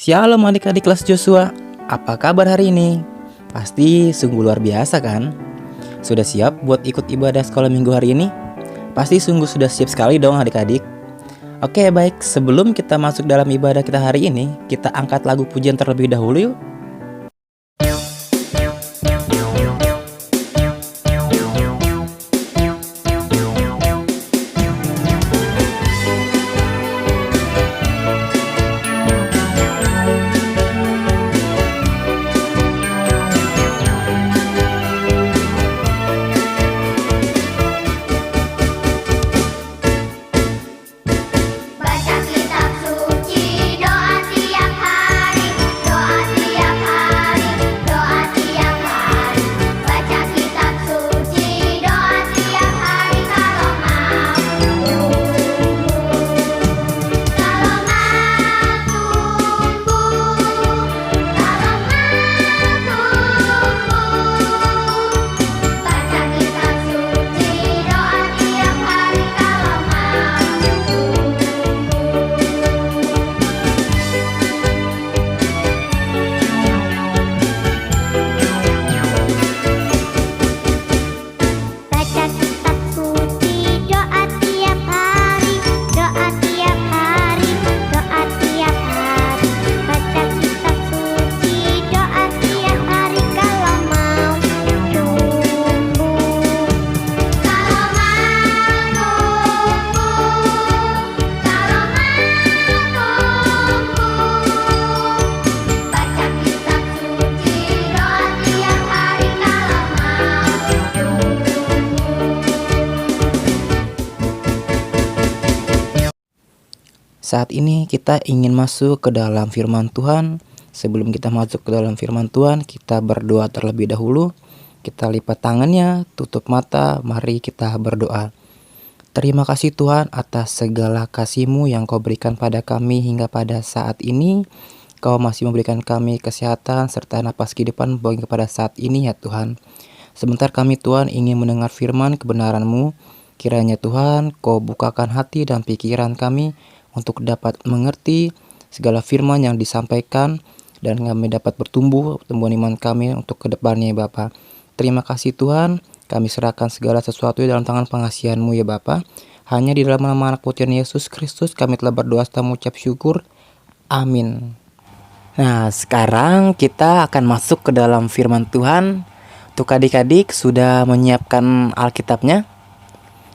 Shalom adik-adik kelas Joshua, apa kabar hari ini? Pasti sungguh luar biasa kan? Sudah siap buat ikut ibadah sekolah minggu hari ini? Pasti sungguh sudah siap sekali dong adik-adik. Oke baik, sebelum kita masuk dalam ibadah kita hari ini, kita angkat lagu pujian terlebih dahulu yuk. Saat ini kita ingin masuk ke dalam firman Tuhan. Sebelum kita masuk ke dalam firman Tuhan, kita berdoa terlebih dahulu. Kita lipat tangannya, tutup mata, mari kita berdoa. Terima kasih Tuhan atas segala kasih-Mu yang Kau berikan pada kami hingga pada saat ini. Kau masih memberikan kami kesehatan serta napas kehidupan bagi pada saat ini ya Tuhan. Sebentar kami Tuhan ingin mendengar firman kebenaran-Mu. Kiranya Tuhan Kau bukakan hati dan pikiran kami untuk dapat mengerti segala firman yang disampaikan dan kami dapat bertumbuh iman kami untuk kedepannya ya Bapa. Terima kasih Tuhan, kami serahkan segala sesuatu dalam tangan pengasihan-Mu ya Bapa. Hanya di dalam nama anak Putra Yesus Kristus kami telah berdoa serta mengucap syukur. Amin. Nah sekarang kita akan masuk ke dalam firman Tuhan. Untuk adik-adik sudah menyiapkan Alkitabnya?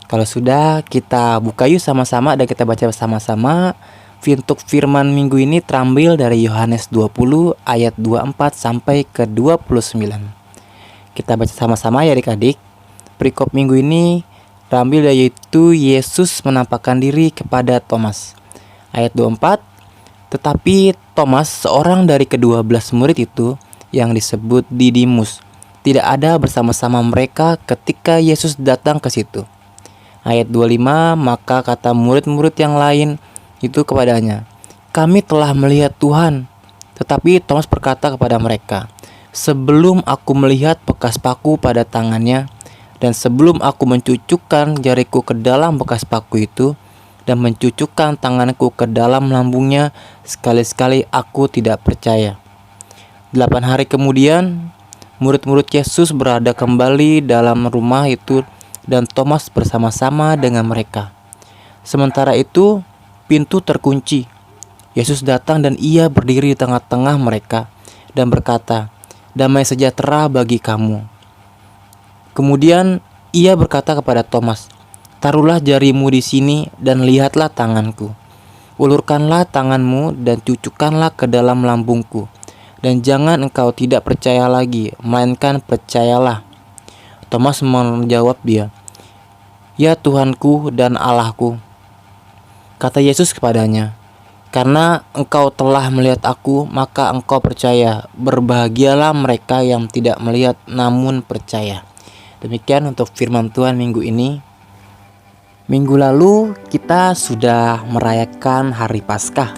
Kalau sudah, kita buka yuk sama-sama dan kita baca bersama-sama. Untuk firman minggu ini terambil dari Yohanes 20 ayat 24 sampai ke 29. Kita baca sama-sama ya adik-adik. Perikop minggu ini terambil yaitu Yesus menampakkan diri kepada Thomas. Ayat 24. Tetapi Thomas, seorang dari ke-12 murid itu yang disebut Didimus, tidak ada bersama-sama mereka ketika Yesus datang ke situ. Ayat 25, maka kata murid-murid yang lain itu kepadanya, kami telah melihat Tuhan. Tetapi Thomas berkata kepada mereka, sebelum aku melihat bekas paku pada tangannya, dan sebelum aku mencucukkan jariku ke dalam bekas paku itu, dan mencucukkan tanganku ke dalam lambungnya, sekali-sekali aku tidak percaya. 8 hari kemudian, murid-murid Yesus berada kembali dalam rumah itu, dan Thomas bersama-sama dengan mereka. Sementara itu, pintu terkunci. Yesus datang dan ia berdiri di tengah-tengah mereka dan berkata, damai sejahtera bagi kamu. Kemudian ia berkata kepada Thomas, taruhlah jarimu di sini dan lihatlah tanganku. Ulurkanlah tanganmu dan cucukkanlah ke dalam lambungku. Dan jangan engkau tidak percaya lagi, melainkan percayalah. Thomas menjawab dia, ya Tuhanku dan Allahku. Kata Yesus kepadanya, karena engkau telah melihat aku, maka engkau percaya. Berbahagialah mereka yang tidak melihat namun percaya. Demikian untuk firman Tuhan minggu ini. Minggu lalu kita sudah merayakan hari Paskah,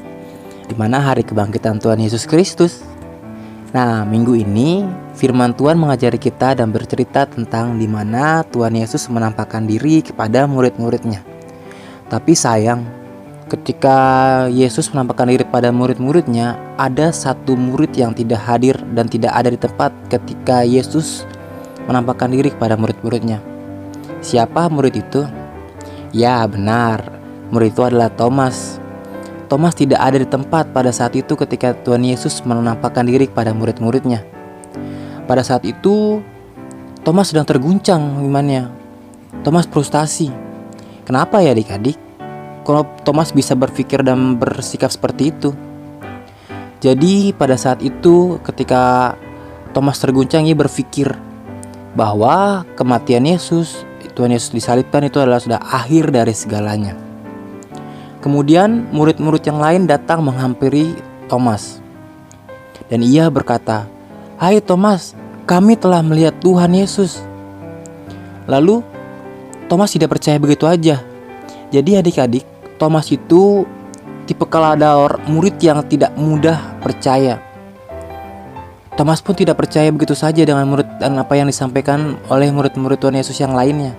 di mana hari kebangkitan Tuhan Yesus Kristus. Nah, minggu ini firman Tuhan mengajari kita dan bercerita tentang di mana Tuhan Yesus menampakkan diri kepada murid-muridnya. Tapi sayang, ketika Yesus menampakkan diri pada murid-muridnya, ada satu murid yang tidak hadir dan tidak ada di tempat ketika Yesus menampakkan diri kepada murid-muridnya. Siapa murid itu? Ya, benar. Murid itu adalah Thomas. Thomas tidak ada di tempat pada saat itu ketika Tuhan Yesus menampakkan diri kepada murid-muridnya. Pada saat itu Thomas sedang terguncang imannya. Thomas frustasi. Kenapa ya adik-adik? Kalau Thomas bisa berpikir dan bersikap seperti itu. Jadi pada saat itu ketika Thomas terguncang, ia berpikir bahwa kematian Yesus, Tuhan Yesus disalibkan, itu adalah sudah akhir dari segalanya. Kemudian murid-murid yang lain datang menghampiri Thomas. Dan ia berkata, "Hai Thomas, kami telah melihat Tuhan Yesus." Lalu Thomas tidak percaya begitu aja. Jadi adik-adik, Thomas itu tipe murid yang tidak mudah percaya. Thomas pun tidak percaya begitu saja dengan murid dan apa yang disampaikan oleh murid-murid Tuhan Yesus yang lainnya.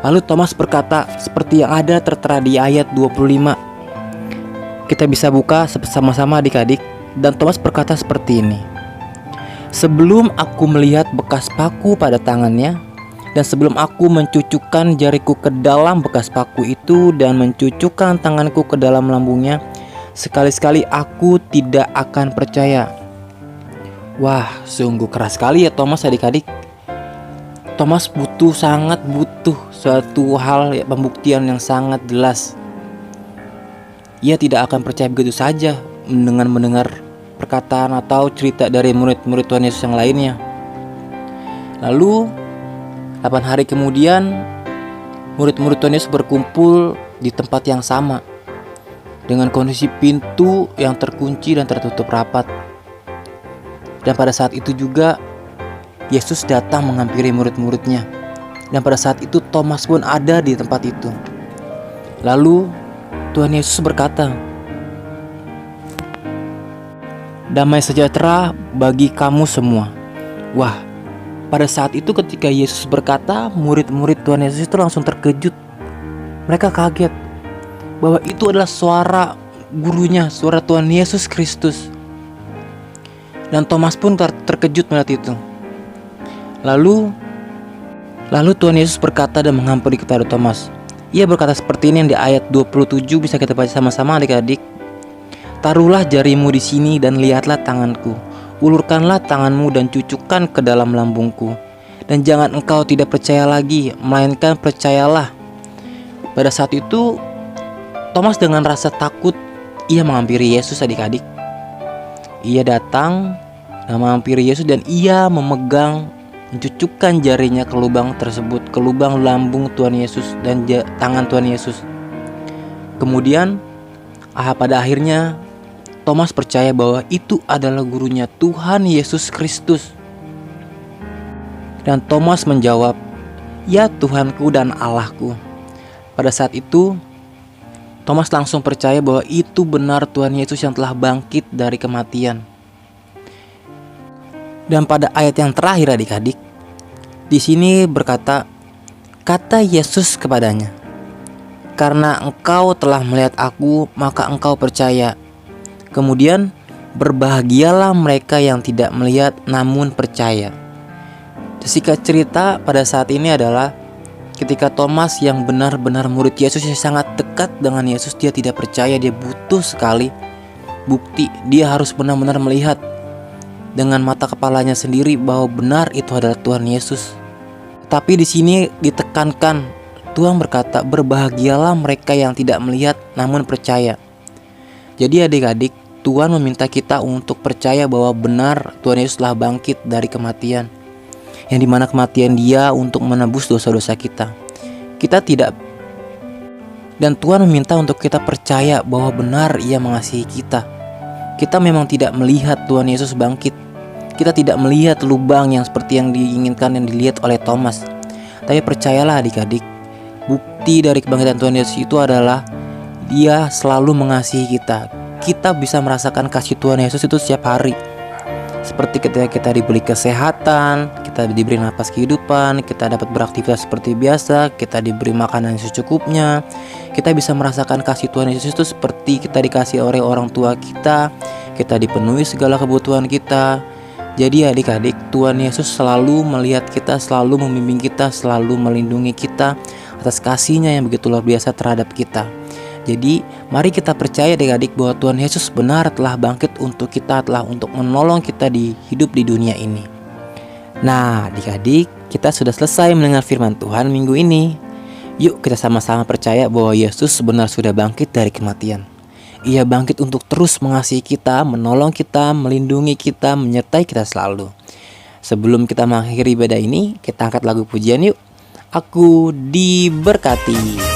Lalu Thomas berkata seperti yang ada tertera di ayat 25. Kita bisa buka sama-sama adik-adik. Dan Thomas berkata seperti ini. "Sebelum aku melihat bekas paku pada tangannya, dan sebelum aku mencucukkan jariku ke dalam bekas paku itu dan mencucukkan tanganku ke dalam lambungnya, sekali-sekali aku tidak akan percaya." Wah, sungguh keras sekali ya Thomas adik-adik. Thomas sangat butuh suatu hal, pembuktian yang sangat jelas. Ia tidak akan percaya begitu saja dengan mendengar perkataan atau cerita dari murid-murid Tuhan Yesus yang lainnya. Lalu 8 hari kemudian, murid-murid Tuhan Yesus berkumpul di tempat yang sama dengan kondisi pintu yang terkunci dan tertutup rapat. Dan pada saat itu juga Yesus datang menghampiri murid-muridnya. Dan pada saat itu Thomas pun ada di tempat itu. Lalu Tuhan Yesus berkata, "Damai sejahtera bagi kamu semua." Wah, pada saat itu ketika Yesus berkata, murid-murid Tuhan Yesus itu langsung terkejut. Mereka kaget bahwa itu adalah suara gurunya, suara Tuhan Yesus Kristus. Dan Thomas pun terkejut melihat itu. Lalu Tuhan Yesus berkata dan menghampiri kepada Thomas. Ia berkata seperti ini yang di ayat 27, bisa kita baca sama-sama adik-adik. "Taruhlah jarimu di sini dan lihatlah tanganku. Ulurkanlah tanganmu dan cucukkan ke dalam lambungku. Dan jangan engkau tidak percaya lagi, melainkan percayalah." Pada saat itu Thomas dengan rasa takut ia menghampiri Yesus adik-adik. Ia datang dan menghampiri Yesus dan ia mencucukkan jarinya ke lubang tersebut, ke lubang lambung Tuhan Yesus dan tangan Tuhan Yesus. Kemudian pada akhirnya Thomas percaya bahwa itu adalah gurunya Tuhan Yesus Kristus. Dan Thomas menjawab, "Ya Tuhanku dan Allahku." Pada saat itu Thomas langsung percaya bahwa itu benar Tuhan Yesus yang telah bangkit dari kematian. Dan pada ayat yang terakhir adik-adik, di sini berkata, kata Yesus kepadanya, "Karena engkau telah melihat aku, maka engkau percaya. Kemudian berbahagialah mereka yang tidak melihat namun percaya." Singkat cerita, pada saat ini adalah ketika Thomas yang benar-benar murid Yesus yang sangat dekat dengan Yesus, dia tidak percaya, dia butuh sekali bukti. Dia harus benar-benar melihat dengan mata kepalanya sendiri bahwa benar itu adalah Tuhan Yesus. Tapi di sini ditekankan, Tuhan berkata, "Berbahagialah mereka yang tidak melihat namun percaya." Jadi adik-adik, Tuhan meminta kita untuk percaya bahwa benar Tuhan Yesus telah bangkit dari kematian, yang dimana kematian Dia untuk menebus dosa-dosa kita. Dan Tuhan meminta untuk kita percaya bahwa benar Ia mengasihi kita. Kita memang tidak melihat Tuhan Yesus bangkit. Kita tidak melihat lubang yang seperti yang diinginkan yang dilihat oleh Thomas. Tapi percayalah adik-adik, bukti dari kebangkitan Tuhan Yesus itu adalah Dia selalu mengasihi kita. Kita bisa merasakan kasih Tuhan Yesus itu setiap hari. Seperti ketika kita diberi kesehatan, kita diberi napas kehidupan, kita dapat beraktivitas seperti biasa, kita diberi makanan secukupnya, kita bisa merasakan kasih Tuhan Yesus itu seperti kita dikasih oleh orang tua kita dipenuhi segala kebutuhan kita. Jadi adik-adik, Tuhan Yesus selalu melihat kita, selalu membimbing kita, selalu melindungi kita atas kasih-Nya yang begitu luar biasa terhadap kita. Jadi mari kita percaya adik-adik bahwa Tuhan Yesus benar telah bangkit untuk kita, telah untuk menolong kita di hidup di dunia ini. Nah adik-adik, kita sudah selesai mendengar firman Tuhan minggu ini. Yuk kita sama-sama percaya bahwa Yesus benar sudah bangkit dari kematian. Ia bangkit untuk terus mengasihi kita, menolong kita, melindungi kita, menyertai kita selalu. Sebelum kita mengakhiri ibadah ini, kita angkat lagu pujian yuk. Aku diberkati.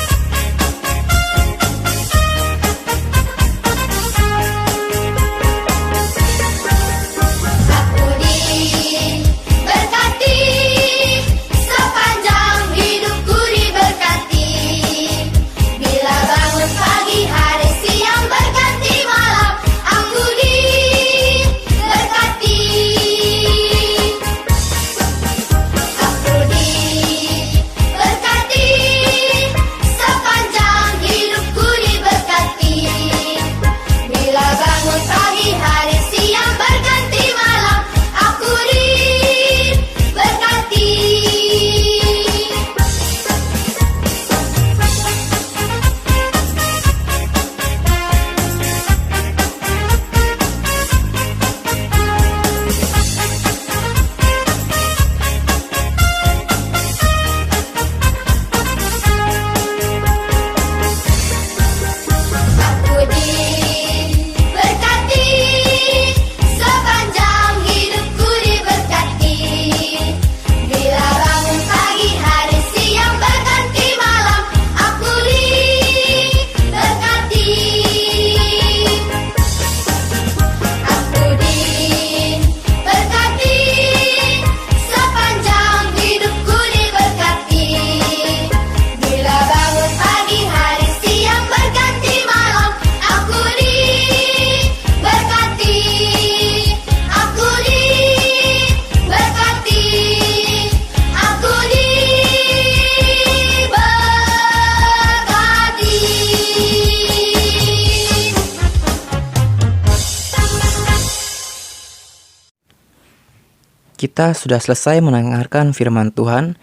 Kita sudah selesai mendengarkan firman Tuhan.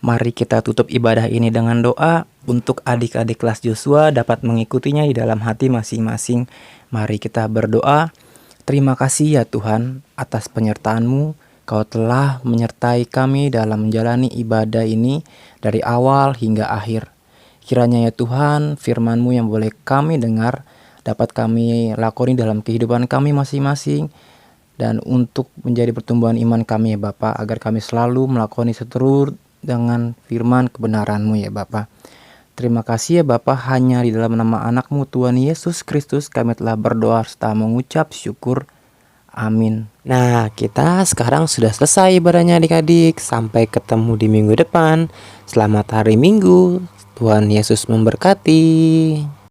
Mari kita tutup ibadah ini dengan doa untuk adik-adik kelas Joshua dapat mengikutinya di dalam hati masing-masing. Mari kita berdoa. Terima kasih ya Tuhan atas penyertaan-Mu. Kau telah menyertai kami dalam menjalani ibadah ini dari awal hingga akhir. Kiranya ya Tuhan, firman-Mu yang boleh kami dengar dapat kami lakoni dalam kehidupan kami masing-masing. Dan untuk menjadi pertumbuhan iman kami ya Bapa, agar kami selalu melakoni seturut dengan firman kebenaran-Mu ya Bapa. Terima kasih ya Bapa, hanya di dalam nama anak-Mu Tuhan Yesus Kristus kami telah berdoa serta mengucap syukur. Amin. Nah, kita sekarang sudah selesai ibadahnya adik-adik. Sampai ketemu di minggu depan. Selamat hari Minggu. Tuhan Yesus memberkati.